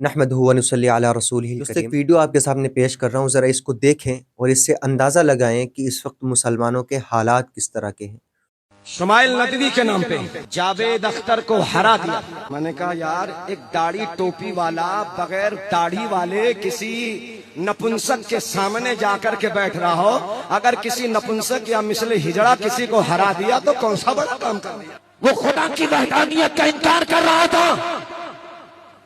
نحمدہ و نصلی علی رسولہ الکریم۔ ایک ویڈیو آپ کے سامنے پیش کر رہا ہوں، ذرا اس کو دیکھیں اور اس سے اندازہ لگائیں کہ اس وقت مسلمانوں کے حالات کس طرح کے ہیں۔ شمائل ندوی کے نام پہ جاوید اختر کو ہرا دیا۔ میں نے کہا یار ایک داڑھی ٹوپی والا بغیر داڑھی والے کسی نپنسک کے سامنے جا کر کے بیٹھ رہا ہو، اگر کسی نپنسک یا مثل ہجڑا کسی کو ہرا دیا تو کون سا بڑا کام کر دیا؟ وہ خدا کی وحدانیت کا انکار کر رہا تھا۔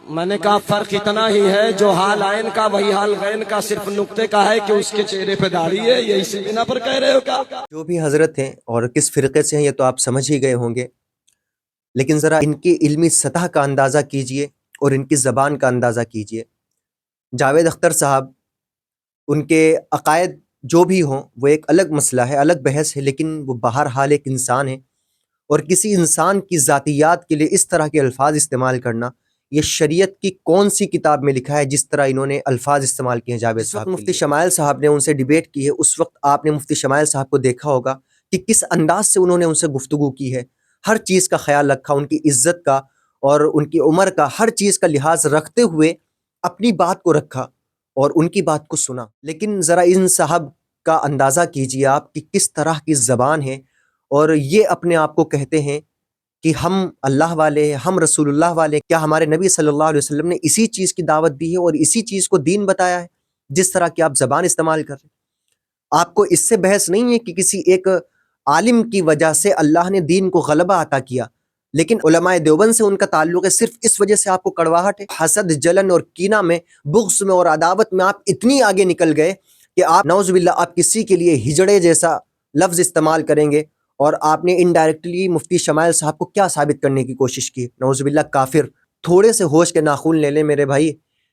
میں نے کہا فرق اتنا ہی ہے، جو حال آئین کا وہی حال غین کا، صرف نقطے کا ہے کہ اس کے چہرے پہ داڑھی ہے، یہ اسی بنا پر کہہ رہے ہو کیا؟ جو بھی حضرت ہیں اور کس فرقے سے ہیں یہ تو آپ سمجھ ہی گئے ہوں گے، لیکن ذرا ان کی علمی سطح کا اندازہ کیجئے اور ان کی زبان کا اندازہ کیجئے۔ جاوید اختر صاحب، ان کے عقائد جو بھی ہوں وہ ایک الگ مسئلہ ہے، الگ بحث ہے، لیکن وہ بہرحال ایک انسان ہے، اور کسی انسان کی ذاتیات کے لیے اس طرح کے الفاظ استعمال کرنا، یہ شریعت کی کون سی کتاب میں لکھا ہے جس طرح انہوں نے الفاظ استعمال کیے ہیں جاوید صاحب؟ مفتی شمائل صاحب نے ان سے ڈیبیٹ کی ہے، اس وقت آپ نے مفتی شمائل صاحب کو دیکھا ہوگا کہ کس انداز سے انہوں نے ان سے گفتگو کی ہے، ہر چیز کا خیال رکھا، ان کی عزت کا اور ان کی عمر کا، ہر چیز کا لحاظ رکھتے ہوئے اپنی بات کو رکھا اور ان کی بات کو سنا۔ لیکن ذرا ان صاحب کا اندازہ کیجئے آپ کہ کس طرح کی زبان ہے، اور یہ اپنے آپ کو کہتے ہیں کہ ہم اللہ والے ہیں، ہم رسول اللہ والے ہیں۔ کیا ہمارے نبی صلی اللہ علیہ وسلم نے اسی چیز کی دعوت دی ہے اور اسی چیز کو دین بتایا ہے جس طرح کی آپ زبان استعمال کر رہے ہیں؟ آپ کو اس سے بحث نہیں ہے کہ کسی ایک عالم کی وجہ سے اللہ نے دین کو غلبہ عطا کیا، لیکن علماء دیوبند سے ان کا تعلق ہے، صرف اس وجہ سے آپ کو کڑواہٹ ہے؟ حسد، جلن اور کینہ میں، بغض میں اور عداوت میں آپ اتنی آگے نکل گئے کہ آپ نعوذ باللہ آپ کسی کے لیے ہجڑے جیسا لفظ استعمال کریں گے، اور آپ نے انڈائریکٹلی مفتی شمائل صاحب کو کیا ثابت کرنے کی کوشش کی؟ نعوذ باللہ کافر۔ تھوڑے سے ہوش کے ناخن لے لیں میرے بھائی،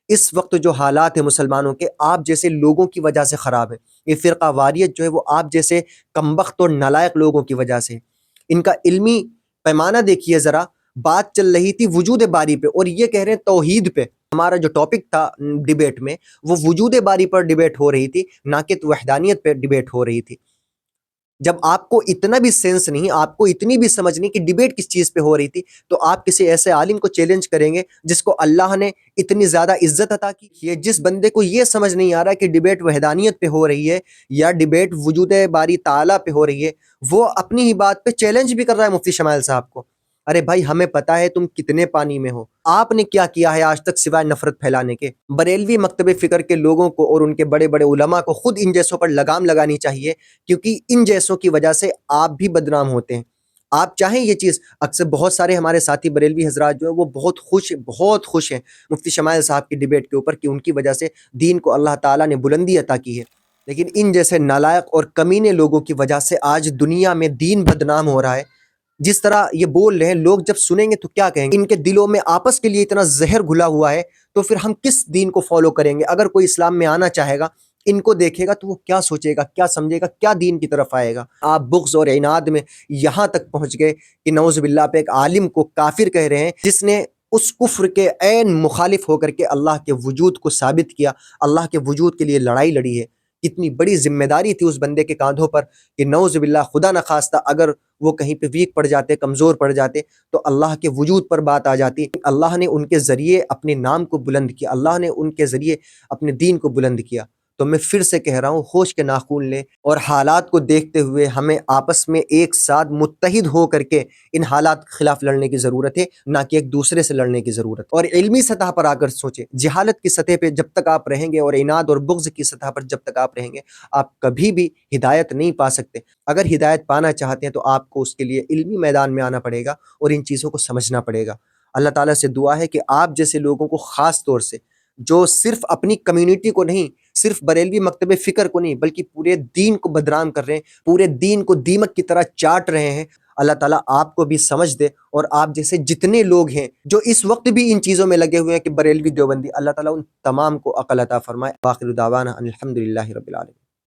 اس وقت جو حالات ہیں مسلمانوں کے، آپ جیسے لوگوں کی وجہ سے خراب ہے۔ یہ فرقہ واریت جو ہے وہ آپ جیسے کمبخت اور نالائق لوگوں کی وجہ سے۔ ان کا علمی پیمانہ دیکھیے ذرا، بات چل رہی تھی وجود باری پہ اور یہ کہہ رہے ہیں توحید پہ۔ ہمارا جو ٹاپک تھا ڈیبیٹ میں وہ وجود باری پر ڈیبیٹ ہو رہی تھی، نہ کہ وحدانیت پہ ڈیبیٹ ہو رہی تھی۔ جب آپ کو اتنا بھی سینس نہیں، آپ کو اتنی بھی سمجھ نہیں کہ ڈیبیٹ کس چیز پہ ہو رہی تھی، تو آپ کسی ایسے عالم کو چیلنج کریں گے جس کو اللہ نے اتنی زیادہ عزت عطا کی؟ یہ جس بندے کو یہ سمجھ نہیں آ رہا کہ ڈیبیٹ وحدانیت پہ ہو رہی ہے یا ڈیبیٹ وجود باری تعالیٰ پہ ہو رہی ہے، وہ اپنی ہی بات پہ چیلنج بھی کر رہا ہے مفتی شمائل صاحب کو۔ ارے بھائی، ہمیں پتا ہے تم کتنے پانی میں ہو، آپ نے کیا کیا ہے آج تک سوائے نفرت پھیلانے کے؟ بریلوی مکتب فکر کے لوگوں کو اور ان کے بڑے بڑے علماء کو خود ان جیسوں پر لگام لگانی چاہیے، کیونکہ ان جیسوں کی وجہ سے آپ بھی بدنام ہوتے ہیں۔ آپ چاہیں یہ چیز، اکثر بہت سارے ہمارے ساتھی بریلوی حضرات جو ہیں وہ بہت خوش ہیں مفتی شمائل صاحب کی ڈیبیٹ کے اوپر کہ ان کی وجہ سے دین کو اللہ تعالیٰ نے بلندی عطا کی ہے، لیکن ان جیسے نالائق اور کمینے لوگوں کی وجہ سے آج دنیا میں دین بدنام ہو رہا ہے۔ جس طرح یہ بول رہے ہیں، لوگ جب سنیں گے تو کیا کہیں گے؟ ان کے دلوں میں آپس کے لیے اتنا زہر گھلا ہوا ہے، تو پھر ہم کس دین کو فالو کریں گے؟ اگر کوئی اسلام میں آنا چاہے گا، ان کو دیکھے گا تو وہ کیا سوچے گا، کیا سمجھے گا، کیا دین کی طرف آئے گا؟ آپ بغض اور عناد میں یہاں تک پہنچ گئے کہ نعوذ باللہ پہ ایک عالم کو کافر کہہ رہے ہیں جس نے اس کفر کے عین مخالف ہو کر کے اللہ کے وجود کو ثابت کیا، اللہ کے وجود کے لیے لڑائی لڑی ہے۔ کتنی بڑی ذمہ داری تھی اس بندے کے کاندھوں پر کہ نعوذ باللہ خدا نخواستہ اگر وہ کہیں پہ ویک پڑ جاتے، کمزور پڑ جاتے، تو اللہ کے وجود پر بات آ جاتی۔ اللہ نے ان کے ذریعے اپنے نام کو بلند کیا، اللہ نے ان کے ذریعے اپنے دین کو بلند کیا۔ تو میں پھر سے کہہ رہا ہوں، ہوش کے ناخن لیں، اور حالات کو دیکھتے ہوئے ہمیں آپس میں ایک ساتھ متحد ہو کر کے ان حالات کے خلاف لڑنے کی ضرورت ہے، نہ کہ ایک دوسرے سے لڑنے کی ضرورت ہے۔ اور علمی سطح پر آ کر سوچیں، جہالت کی سطح پہ جب تک آپ رہیں گے اور عناد اور بغض کی سطح پر جب تک آپ رہیں گے، آپ کبھی بھی ہدایت نہیں پا سکتے۔ اگر ہدایت پانا چاہتے ہیں تو آپ کو اس کے لیے علمی میدان میں آنا پڑے گا اور ان چیزوں کو سمجھنا پڑے گا۔ اللہ تعالیٰ سے دعا ہے کہ آپ جیسے لوگوں کو خاص طور سے، جو صرف اپنی کمیونٹی کو نہیں، صرف بریلوی مکتب فکر کو نہیں، بلکہ پورے دین کو بدنام کر رہے ہیں، پورے دین کو دیمک کی طرح چاٹ رہے ہیں، اللہ تعالیٰ آپ کو بھی سمجھ دے، اور آپ جیسے جتنے لوگ ہیں جو اس وقت بھی ان چیزوں میں لگے ہوئے ہیں کہ بریلوی دیوبندی، اللہ تعالیٰ ان تمام کو عقل عطا فرمائے۔ آخر دعوانا ان الحمدللہ رب العالمین۔